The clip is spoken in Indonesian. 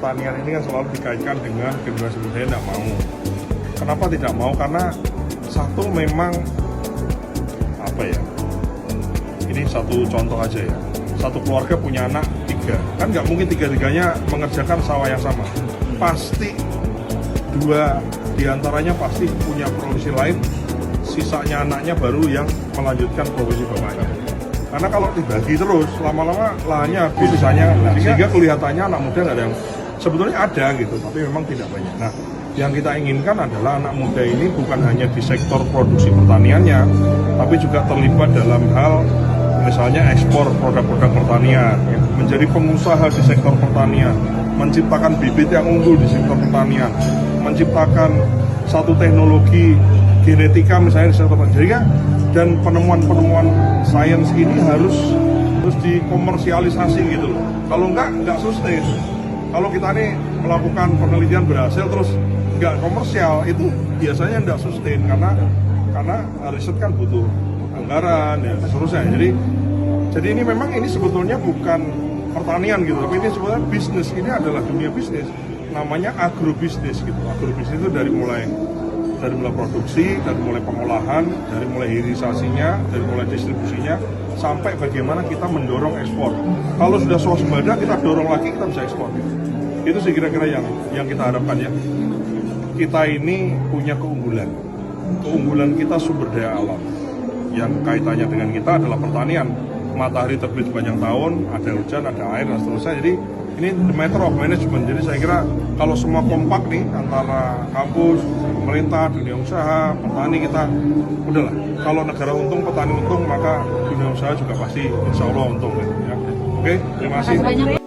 pertanian ini kan selalu dikaitkan dengan generasi muda yang tidak mau. Kenapa tidak mau? Karena satu memang apa ya? Ini satu contoh aja ya. Satu keluarga punya anak 3, kan nggak mungkin 3-3-nya mengerjakan sawah yang sama. Pasti 2 diantaranya pasti punya profesi lain, sisanya anaknya baru yang melanjutkan profesi bapaknya. Karena kalau dibagi terus, lama-lama lahannya habis sisanya, sehingga kelihatannya anak muda nggak ada yang, sebetulnya ada gitu, tapi memang tidak banyak. Nah, yang kita inginkan adalah anak muda ini bukan hanya di sektor produksi pertaniannya, tapi juga terlibat dalam hal misalnya ekspor produk-produk pertanian, menjadi pengusaha di sektor pertanian, menciptakan bibit yang unggul di sektor pertanian, menciptakan satu teknologi genetika misalnya di sektor pertanian. Jadi kan, dan penemuan-penemuan sains ini harus dikomersialisasi gitu loh. Kalau nggak sustain. Kalau kita nih melakukan penelitian berhasil terus nggak komersial, itu biasanya nggak sustain karena riset kan butuh anggaran dan seterusnya. Jadi ini memang ini sebetulnya bukan pertanian gitu, tapi ini sebetulnya bisnis. Ini adalah dunia bisnis, namanya agrobisnis gitu. Agrobisnis itu dari mulai produksi, dari mulai pengolahan, dari mulai hilirisasinya, dari mulai distribusinya, sampai bagaimana kita mendorong ekspor. Kalau sudah swasembada, kita dorong lagi, kita bisa ekspor. Itu sih kira-kira yang kita harapkan ya. Kita ini punya keunggulan. Keunggulan kita sumber daya alam. Yang kaitannya dengan kita adalah pertanian. Matahari terbit sepanjang tahun, ada hujan, ada air, dan seterusnya. Jadi ini the matter of management. Jadi saya kira kalau semua kompak nih antara kampus, pemerintah, dunia usaha, petani, kita udahlah. Kalau negara untung, petani untung, maka dunia usaha juga pasti insya Allah untung. Ya. Oke, terima kasih.